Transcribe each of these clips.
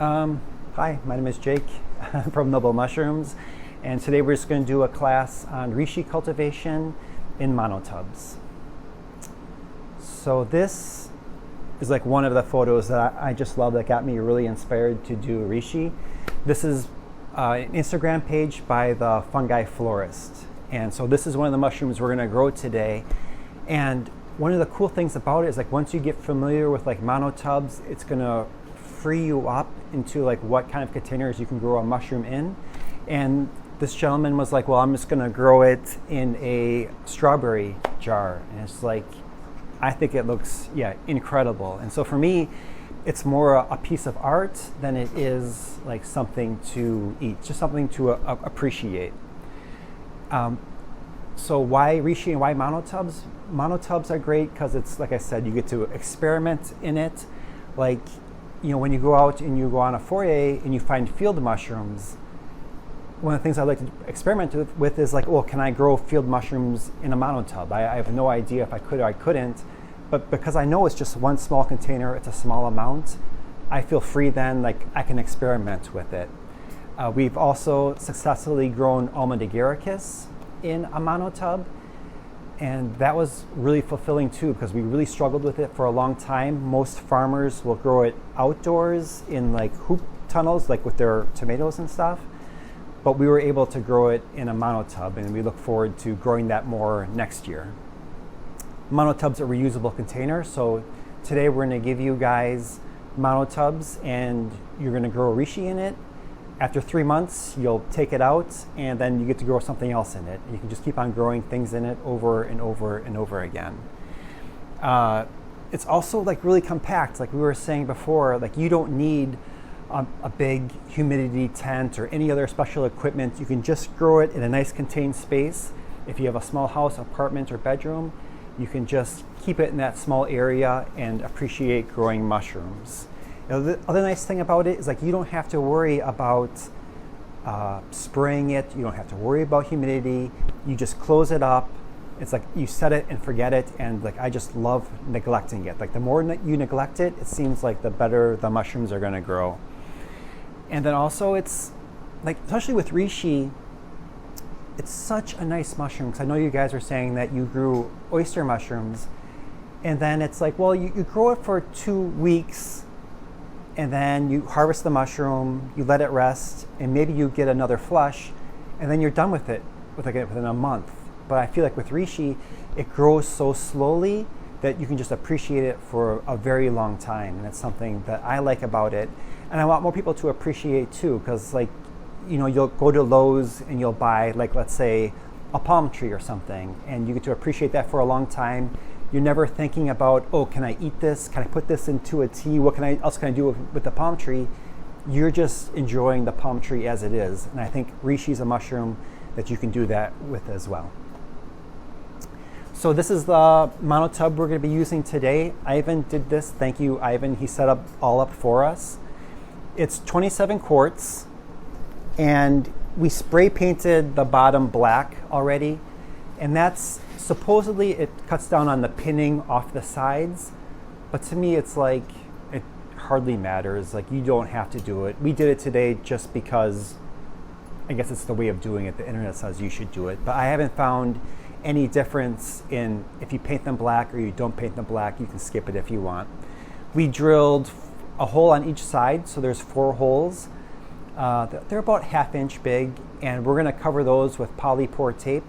Hi, my name is Jake from Noble Mushrooms, and today we're just going to do a class on Rishi cultivation in monotubs. So this is like one of the photos that I just love that got me really inspired to do Rishi. This is an Instagram page by the Fungi Florist, and so this is one of the mushrooms we're going to grow today. And one of the cool things about it is like once you get familiar with like monotubs, it's going to free you up into like what kind of containers you can grow a mushroom in. And this gentleman was like, well, I'm just going to grow it in a strawberry jar. And it's like, I think it looks, incredible. And so for me, it's more a piece of art than it is like something to eat, just something to appreciate. So why Rishi and why monotubs? Monotubs are great because it's, like I said, you get to experiment in it. Like, you know, when you go out and you go on a foray and you find field mushrooms, one of the things I like to experiment with is like, well, can I grow field mushrooms in a monotub? I have no idea if I could or I couldn't, but because I know it's just one small container, it's a small amount, I feel free then, like I can experiment with it. We've also successfully grown almond agaricus in a monotub, and that was really fulfilling too because we really struggled with it for a long time. Most farmers will grow it outdoors in like hoop tunnels, like with their tomatoes and stuff, but we were able to grow it in a monotub, and we look forward to growing that more next year. Monotubs are reusable containers, so today we're going to give you guys monotubs and you're going to grow Rishi in it. After 3 months, you'll take it out and then you get to grow something else in it. You can just keep on growing things in it over and over and over again. It's also like really compact, like we were saying before. Like you don't need a big humidity tent or any other special equipment. You can just grow it in a nice contained space. If you have a small house, apartment, or bedroom, you can just keep it in that small area and appreciate growing mushrooms. You know, the other nice thing about it is like you don't have to worry about spraying it. You don't have to worry about humidity. You just close it up. It's like you set it and forget it, and like I just love neglecting it. Like the more you neglect it, it seems like the better the mushrooms are going to grow. And then also it's like, especially with Rishi, it's such a nice mushroom because I know you guys are saying that you grew oyster mushrooms, and then it's like, well, you grow it for 2 weeks and then you harvest the mushroom, you let it rest, and maybe you get another flush, and then you're done with it within a month. But I feel like with Rishi, it grows so slowly that you can just appreciate it for a very long time, and it's something that I like about it. And I want more people to appreciate too, because like, you know, you'll go to Lowe's and you'll buy, like, let's say a palm tree or something, and you get to appreciate that for a long time. You're never thinking about, oh, can I eat this? Can I put this into a tea? What else can I do with the palm tree? You're just enjoying the palm tree as it is. And I think Rishi is a mushroom that you can do that with as well. So this is the monotub we're going to be using today. Ivan did this. Thank you, Ivan. He set up all up for us. It's 27 quarts, and we spray painted the bottom black already, and that's supposedly it cuts down on the pinning off the sides, but to me it's like it hardly matters. Like you don't have to do it. We did it today just because I guess it's the way of doing it. The internet says you should do it, but I haven't found any difference in if you paint them black or you don't paint them black. You can skip it if you want. We drilled a hole on each side, so there's 4 holes. They're about 1/2 inch big, and we're going to cover those with polypore tape,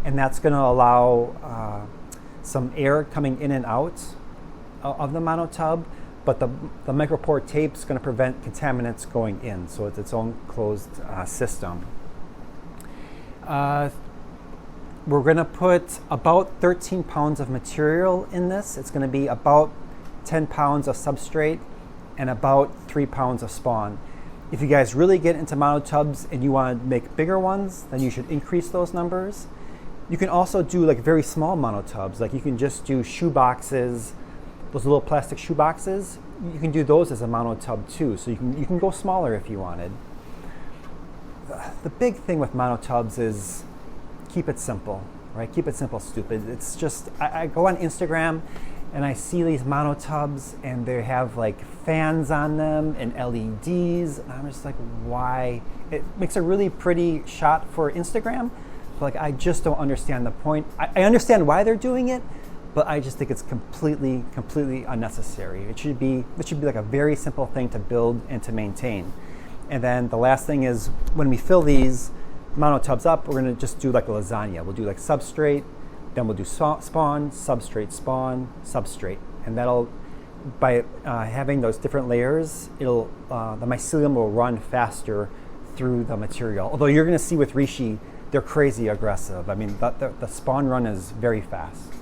and that's going to allow some air coming in and out of the monotub, but the micropore tape is going to prevent contaminants going in, so it's its own closed system. We're going to put about 13 pounds of material in this. It's going to be about 10 pounds of substrate and about 3 pounds of spawn. If you guys really get into monotubs and you want to make bigger ones, then you should increase those numbers. You can also do like very small monotubs. Like you can just do shoe boxes, those little plastic shoe boxes. You can do those as a monotub too. So you can go smaller if you wanted. The big thing with monotubs is keep it simple, right? Keep it simple, stupid. It's just, I go on Instagram and I see these monotubs and they have like fans on them and LEDs, and I'm just like, why? It makes a really pretty shot for Instagram, but like I just don't understand the point. I understand why they're doing it, but I just think it's completely unnecessary. It should be like a very simple thing to build and to maintain. And then the last thing is, when we fill these monotubs up, we're gonna just do like a lasagna. We'll do like substrate, then we'll do spawn, substrate, spawn, substrate. And that'll, by having those different layers, it'll the mycelium will run faster through the material. Although you're gonna see with Rishi, they're crazy aggressive. I mean, the spawn run is very fast.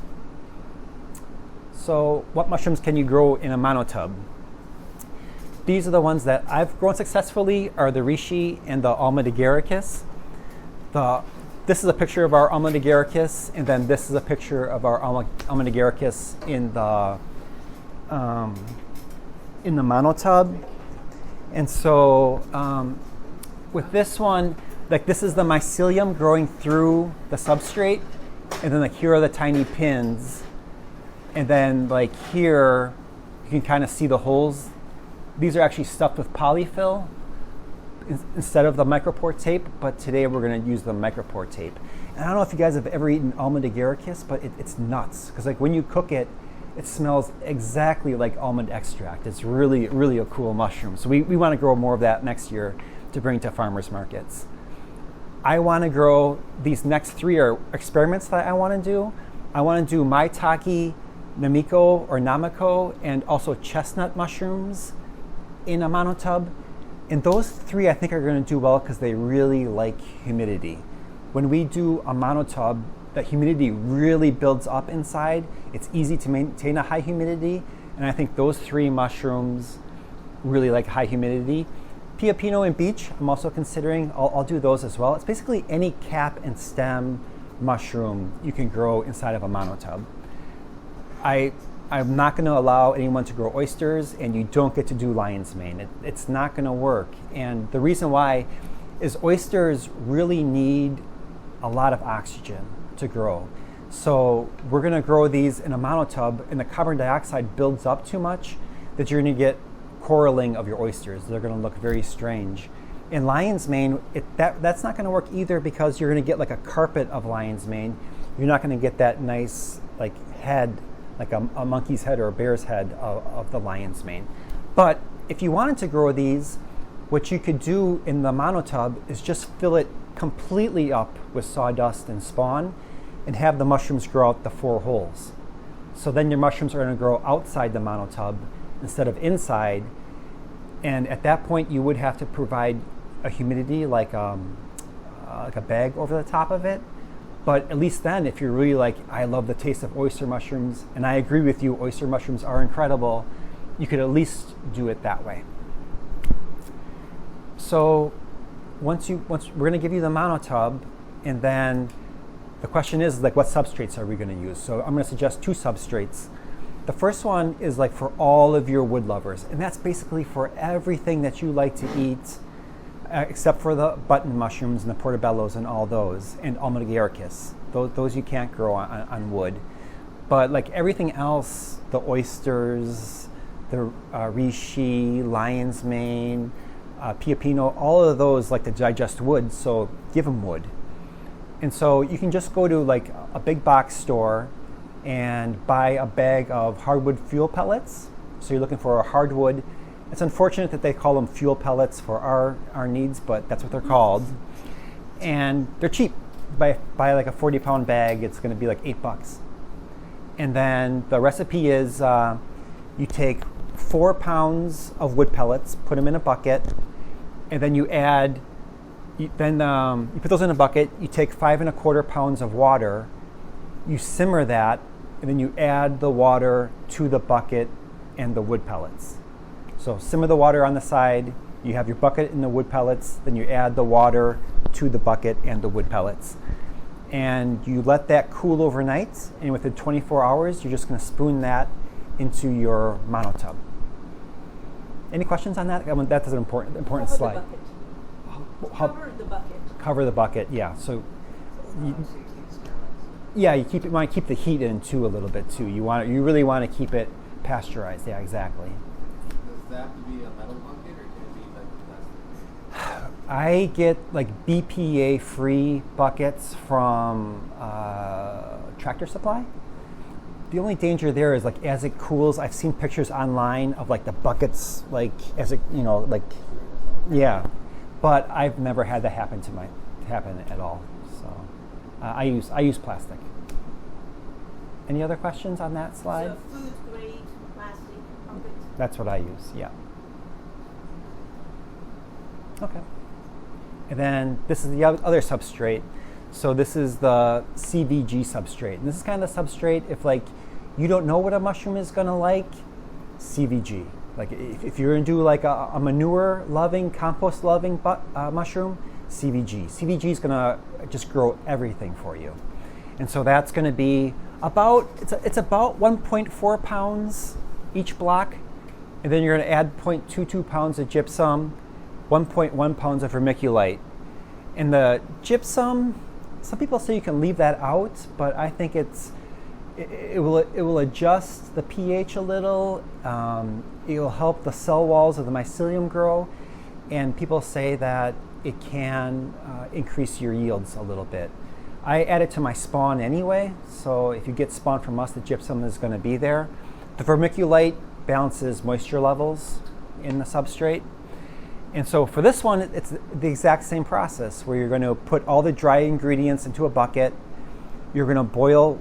So what mushrooms can you grow in a monotub? These are the ones that I've grown successfully, are the Rishi and the Almond-agaricus. This is a picture of our Almond-agaricus, and then this is a picture of our Almond-agaricus in the monotub. And so with this one, like this is the mycelium growing through the substrate, and then like here are the tiny pins, and then like here you can kind of see the holes. These are actually stuffed with polyfill instead of the micropore tape, but today we're going to use the micropore tape. And I don't know if you guys have ever eaten Almond-agaricus, but it's nuts, because like when you cook it, it smells exactly like almond extract. It's really a cool mushroom. So we want to grow more of that next year to bring to farmers markets. I want to grow, these next three are experiments that I want to do. I want to do maitake, namiko or namako, and also chestnut mushrooms in a monotub. And those three I think are going to do well because they really like humidity. When we do a monotub, the humidity really builds up inside. It's easy to maintain a high humidity, and I think those three mushrooms really like high humidity. Piopino and beech, I'm also considering. I'll do those as well. It's basically any cap and stem mushroom you can grow inside of a monotub. I'm not going to allow anyone to grow oysters, and you don't get to do lion's mane. It's not going to work. And the reason why is oysters really need a lot of oxygen to grow. So we're going to grow these in a monotub, and the carbon dioxide builds up too much that you're going to get coralling of your oysters. They're going to look very strange. In lion's mane, that's not going to work either, because you're going to get like a carpet of lion's mane. You're not going to get that nice like head, like a monkey's head or a bear's head of the lion's mane. But if you wanted to grow these, what you could do in the monotub is just fill it completely up with sawdust and spawn and have the mushrooms grow out the 4 holes. So then your mushrooms are going to grow outside the monotub instead of inside. And at that point, you would have to provide a humidity like a bag over the top of it. But at least then, if you're really like, I love the taste of oyster mushrooms, and I agree with you, oyster mushrooms are incredible, you could at least do it that way. So once we're going to give you the monotub, and then the question is like, what substrates are we going to use? So I'm going to suggest 2 substrates. The first one is like for all of your wood lovers, and that's basically for everything that you like to eat, except for the button mushrooms and the portobellos and all those, and Almond-agaricus. Those you can't grow on wood. But like everything else, the oysters, the reishi, lion's mane, piopino, all of those like to digest wood, so give them wood. And so you can just go to like a big box store and buy a bag of hardwood fuel pellets. So you're looking for a hardwood. It's unfortunate that they call them fuel pellets for our needs, but that's what they're called. And they're cheap. Buy like a 40-pound bag, it's going to be like $8. And then the recipe is you take 4 pounds of wood pellets, put them in a bucket, and then you put those in a bucket, you take 5 1/4 pounds of water, you simmer that, and then you add the water to the bucket and the wood pellets. So simmer the water on the side, you have your bucket and the wood pellets, then you add the water to the bucket and the wood pellets. And you let that cool overnight, and within 24 hours, you're just going to spoon that into your monotub. Any questions on that? I mean, that's an important slide. Cover the bucket. Cover the bucket, yeah. So Yeah, you want to keep the heat in too a little bit too. You really want to keep it pasteurized. Yeah, exactly. Does that have to be a metal bucket or can it be like plastic? I get like BPA free buckets from Tractor Supply. The only danger there is like as it cools, I've seen pictures online of like the buckets like as it yeah, but I've never had that happen at all. So I use plastic. Any other questions on that slide? So food grade plastic bucket. That's what I use. Yeah. Okay. And then this is the other substrate. So this is the CVG substrate. And this is kind of the substrate if like you don't know what a mushroom is going to like, CVG. Like if you're going to do like a manure loving, compost loving mushroom, CVG. CVG is going to just grow everything for you. And so that's going to be it's about 1.4 pounds each block. And then you're going to add 0.22 pounds of gypsum, 1.1 pounds of vermiculite. And the gypsum, some people say you can leave that out, but I think it will adjust the pH a little. It will help the cell walls of the mycelium grow, and people say that it can increase your yields a little bit. I add it to my spawn anyway, so if you get spawn from us, the gypsum is going to be there. The vermiculite balances moisture levels in the substrate. And so for this one, it's the exact same process where you're going to put all the dry ingredients into a bucket. You're going to boil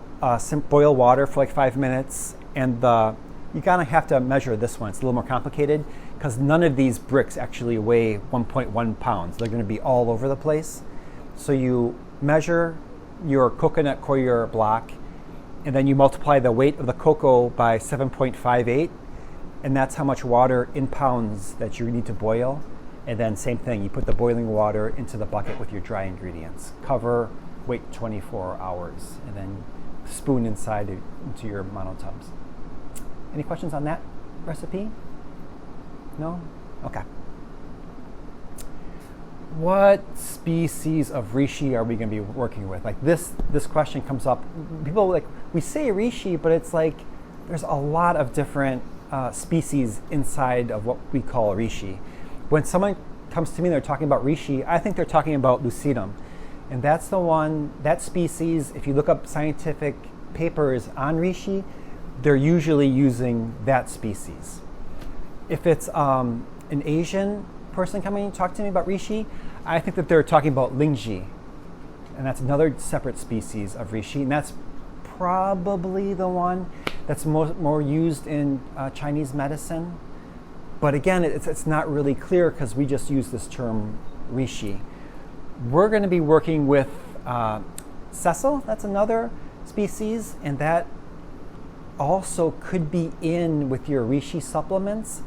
water for like 5 minutes, and you're going to have to measure this one. It's a little more complicated because none of these bricks actually weigh 1.1 pounds. They're going to be all over the place. So you measure your coconut coir block, and then you multiply the weight of the cocoa by 7.58, and that's how much water in pounds that you need to boil. And then same thing, you put the boiling water into the bucket with your dry ingredients. Cover, wait 24 hours, and then spoon inside into your monotubs. Any questions on that recipe? No? Okay. What species of reishi are we going to be working with? Like this question comes up. People like, we say reishi, but it's like there's a lot of different species inside of what we call reishi. When someone comes to me and they're talking about reishi, I think they're talking about lucidum. And that's the one, that species, if you look up scientific papers on reishi, they're usually using that species. If it's an Asian person coming and talk to me about reishi, I think that they're talking about lingji. And that's another separate species of reishi. And that's probably the one that's more used in Chinese medicine. But again, it's not really clear because we just use this term reishi. We're going to be working with sessile, that's another species, and that also could be in with your reishi supplements.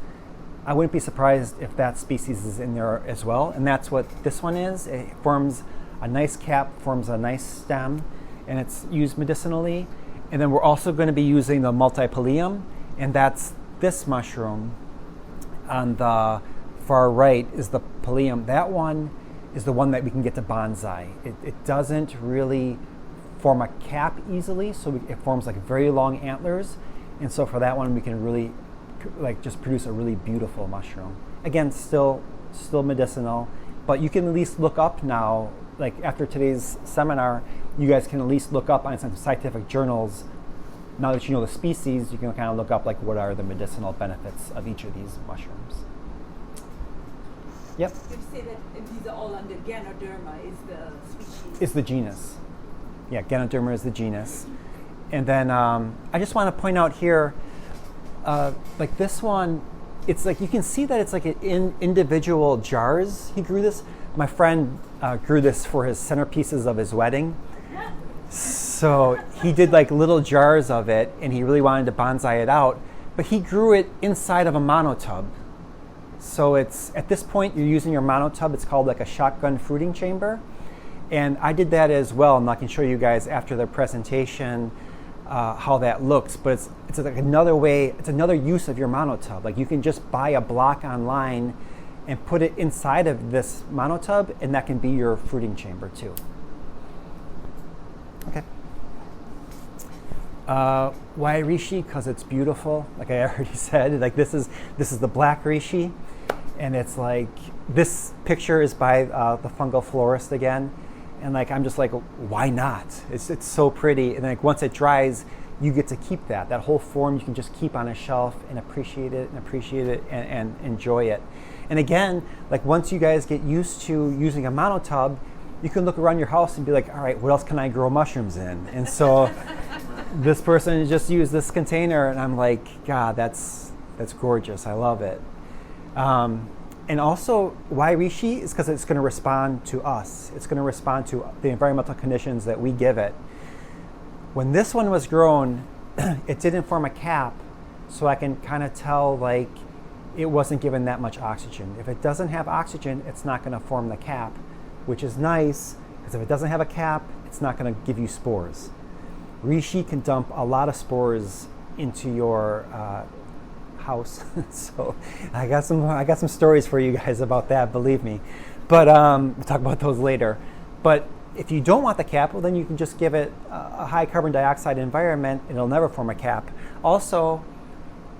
I wouldn't be surprised if that species is in there as well, and that's what this one is. It forms a nice cap, forms a nice stem, and it's used medicinally. And then we're also going to be using the multipileum, and that's this mushroom. On the far right is the pileum. That one is the one that we can get to bonsai. It doesn't really form a cap easily, so it forms like very long antlers. And so for that one, we can really just produce a really beautiful mushroom. Again, still medicinal, but you can at least look up now, like after today's seminar, you guys can at least look up on some scientific journals. Now that you know the species, you can kind of look up like what are the medicinal benefits of each of these mushrooms. Yep. Did you say that these are all under Ganoderma is the species? Is the genus. Yeah, Ganoderma is the genus. And then I just want to point out here, like this one, it's like you can see that it's like in individual jars. He grew this. My friend grew this for his centerpieces of his wedding. So he did like little jars of it, and he really wanted to bonsai it out, but he grew it inside of a monotub. So it's at this point you're using your monotub. It's called like a shotgun fruiting chamber, and I did that as well. And I can show you guys after the presentation how that looks. But it's like another way. It's another use of your monotub. Like you can just buy a block online and put it inside of this monotub, and that can be your fruiting chamber too. Okay. Why Rishi? Because it's beautiful. Like I already said, like this is the black Rishi, and it's like this picture is by the fungal florist again, and like I'm just like, why not? It's so pretty, and like once it dries, you get to keep that whole form. You can just keep on a shelf and appreciate it and enjoy it. And again, like once you guys get used to using a monotub, you can look around your house and be like, all right, what else can I grow mushrooms in? And so this person just used this container, and I'm like, God, that's gorgeous. I love it. And also, why Rishi is because it's going to respond to us. It's going to respond to the environmental conditions that we give it. When this one was grown, it didn't form a cap, so I can kind of tell like it wasn't given that much oxygen. If it doesn't have oxygen, it's not going to form the cap, which is nice, because if it doesn't have a cap, it's not going to give you spores. Rishi can dump a lot of spores into your house. So I got some stories for you guys about that, believe me. But we'll talk about those later. But if you don't want the cap, well, then you can just give it a high carbon dioxide environment, and it'll never form a cap. Also,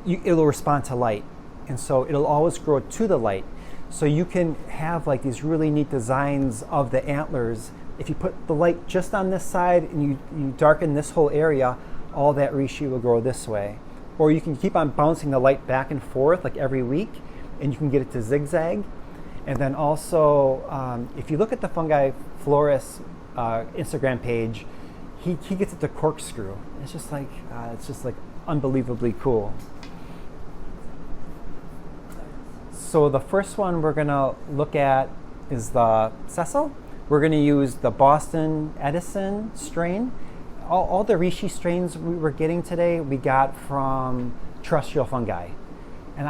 it'll respond to light, and so it'll always grow to the light. So you can have like these really neat designs of the antlers. If you put the light just on this side and you darken this whole area, all that Rishi will grow this way. Or you can keep on bouncing the light back and forth like every week, and you can get it to zigzag. And then also, if you look at the Fungi Florist Instagram page, he gets it to corkscrew. It's just like unbelievably cool. So the first one we're gonna look at is the sessile. We're gonna use the Boston Edison strain. All the Rishi strains we were getting today, we got from terrestrial fungi. And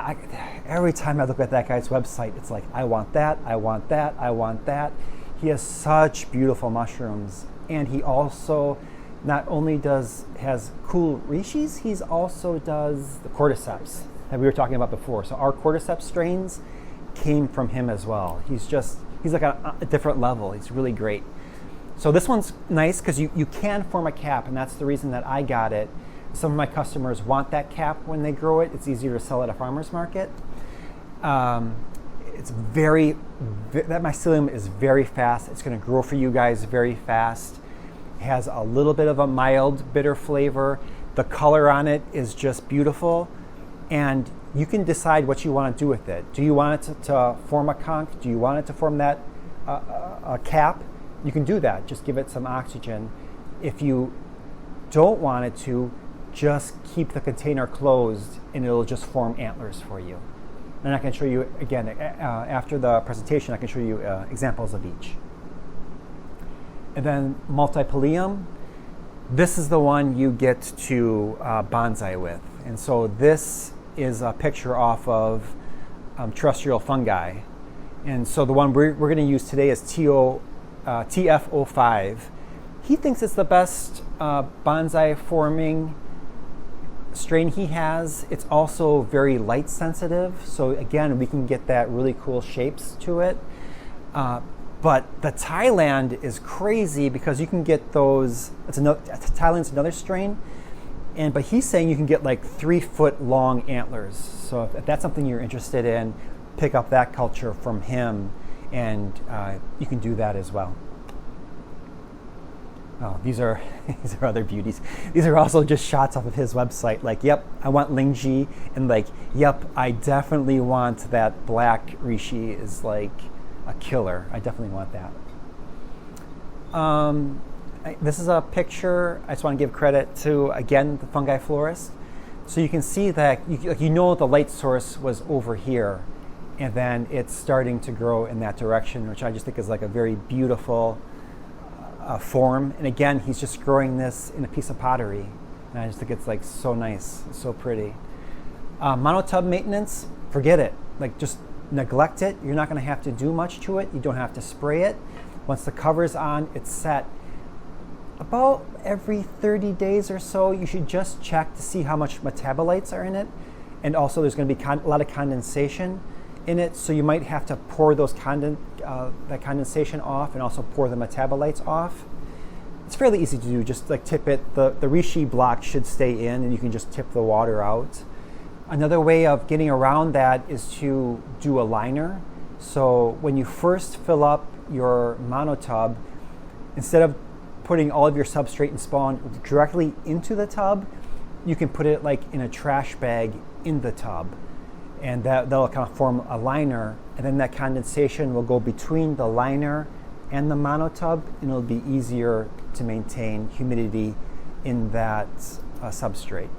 every time I look at that guy's website, it's like, I want that, I want that, I want that. He has such beautiful mushrooms. And he also not only has cool Rishis, he's also does the cordyceps that we were talking about before. So our cordyceps strains came from him as well. He's like a different level. He's really great. So this one's nice because you can form a cap, and that's the reason that I got it. Some of my customers want that cap when they grow it. It's easier to sell at a farmer's market. That mycelium is very fast. It's going to grow for you guys very fast. It has a little bit of a mild bitter flavor. The color on it is just beautiful. And you can decide what you want to do with it. Do you want it to form a conch? Do you want it to form that a cap? You can do that. Just give it some oxygen. If you don't want it to, just keep the container closed and it'll just form antlers for you. And I can show you, again, after the presentation, I can show you examples of each. And then multipileum. This is the one you get to bonsai with. And so this is a picture off of terrestrial fungi. And so the one we're going to use today is TF05. He thinks it's the best bonsai forming strain he has. It's also very light sensitive. So again, we can get that really cool shapes to it. But the Thailand is crazy because you can get those, Thailand's another strain. But he's saying you can get like 3 foot long antlers. So if that's something you're interested in, pick up that culture from him, and you can do that as well. Oh, these are other beauties. These are also just shots off of his website. Like, yep, I want Lingji, and like, yep, I definitely want that black Rishi is like a killer. I definitely want that. This is a picture. I just want to give credit to, again, the fungi florist. So you can see that you know the light source was over here, and then it's starting to grow in that direction, which I just think is like a very beautiful form. And again, he's just growing this in a piece of pottery, and I just think it's like so nice, so pretty. Monotub maintenance, forget it. Like, just neglect it. You're not going to have to do much to it. You don't have to spray it. Once the cover's on, it's set. About every 30 days or so, you should just check to see how much metabolites are in it. And also there's going to be a lot of condensation in it, so you might have to pour those that condensation off and also pour the metabolites off. it's fairly easy to do. Just like tip it. The Rishi block should stay in, and you can just tip the water out. Another way of getting around that is to do a liner. So when you first fill up your monotub, instead of putting all of your substrate and spawn directly into the tub, you can put it like in a trash bag in the tub, and that'll kind of form a liner, and then that condensation will go between the liner and the monotub, and it'll be easier to maintain humidity in that substrate.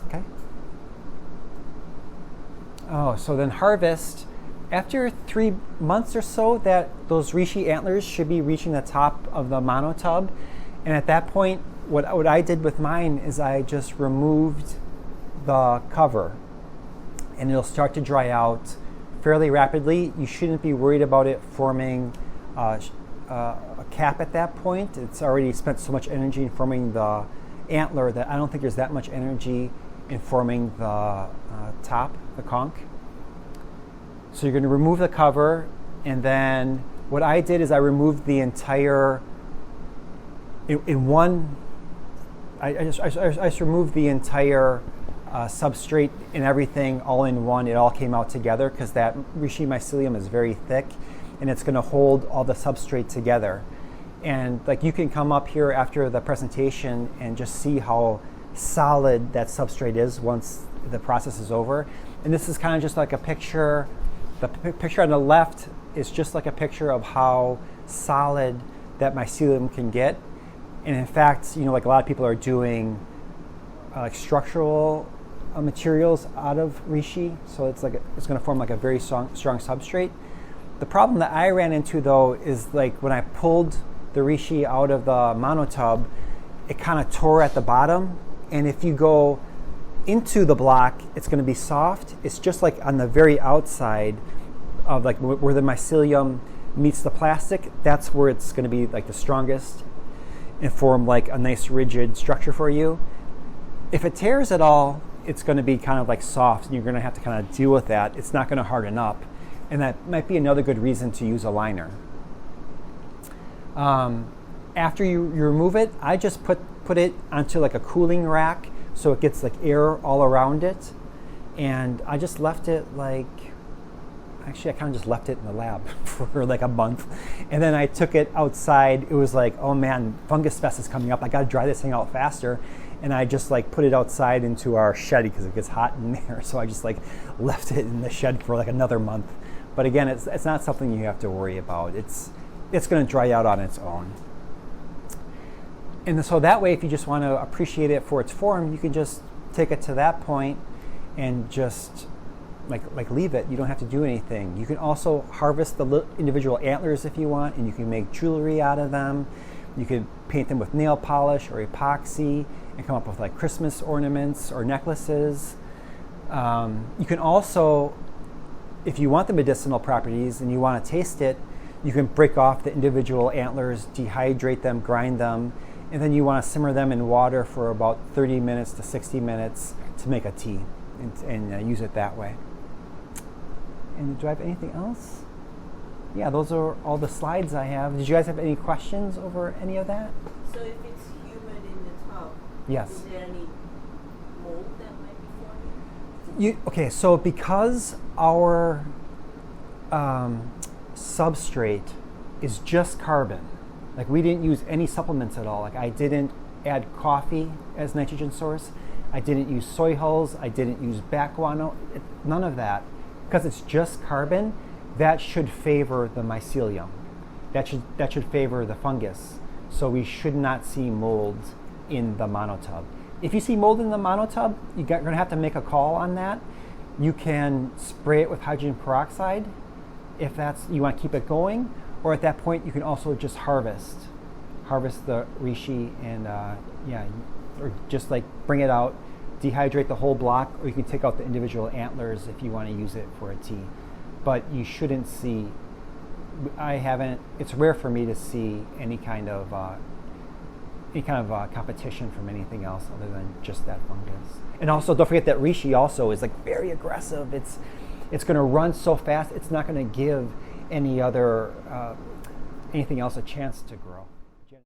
Okay. Oh, so then harvest. After 3 months or so, that those Rishi antlers should be reaching the top of the monotub, and at that point, what I did with mine is I just removed the cover, and it'll start to dry out fairly rapidly. You shouldn't be worried about it forming a cap at that point. It's already spent so much energy in forming the antler that I don't think there's that much energy in forming the top, the conch. So you're going to remove the cover, and then what I did is I removed the entire, I just removed the entire substrate and everything all in one. It all came out together because that Reishi mycelium is very thick, and it's going to hold all the substrate together. And like you can come up here after the presentation and just see how solid that substrate is once the process is over. And this is kind of just like a picture. The picture on the left is just like a picture of how solid that mycelium can get. And in fact, like a lot of people are doing like structural materials out of Rishi, so it's going to form like a very strong substrate. The problem that I ran into though is like when I pulled the Rishi out of the monotub, it kind of tore at the bottom, and if you go into the block, it's going to be soft. It's just like on the very outside of like where the mycelium meets the plastic. That's where it's going to be like the strongest and form like a nice rigid structure for you. If it tears at all, it's going to be kind of like soft, and you're going to have to kind of deal with that. It's not going to harden up, and that might be another good reason to use a liner. After you remove it, I just put it onto like a cooling rack so it gets like air all around it, and I just left it like, actually I kind of just left it in the lab for like a month, and then I took it outside. It was like, oh man, fungus fest is coming up, I got to dry this thing out faster, and I just like put it outside into our shed because it gets hot in there, so I just like left it in the shed for like another month. But again, it's not something you have to worry about. It's going to dry out on its own. And so that way, if you just want to appreciate it for its form, you can just take it to that point and just like leave it. You don't have to do anything. You can also harvest the individual antlers if you want, and you can make jewelry out of them. You could paint them with nail polish or epoxy and come up with like Christmas ornaments or necklaces. You can also, if you want the medicinal properties and you want to taste it, you can break off the individual antlers, dehydrate them, grind them, and then you want to simmer them in water for about 30 minutes to 60 minutes to make a tea and use it that way. And do I have anything else? Yeah, those are all the slides I have. Did you guys have any questions over any of that? So if it's humid in the tub, Yes. is there any mold that might be forming? Okay, so because our substrate is just carbon, like we didn't use any supplements at all. Like I didn't add coffee as nitrogen source. I didn't use soy hulls. I didn't use bat guano. None of that. Because it's just carbon, that should favor the mycelium. That should favor the fungus. So we should not see mold in the monotub. If you see mold in the monotub, you're going to have to make a call on that. You can spray it with hydrogen peroxide if you want to keep it going, or at that point you can also just harvest the Rishi and or just like bring it out, dehydrate the whole block, or you can take out the individual antlers if you want to use it for a tea. But you shouldn't see, it's rare for me to see any kind of competition from anything else other than just that fungus. And also don't forget that Rishi also is like very aggressive. It's going to run so fast, it's not going to give anything else a chance to grow.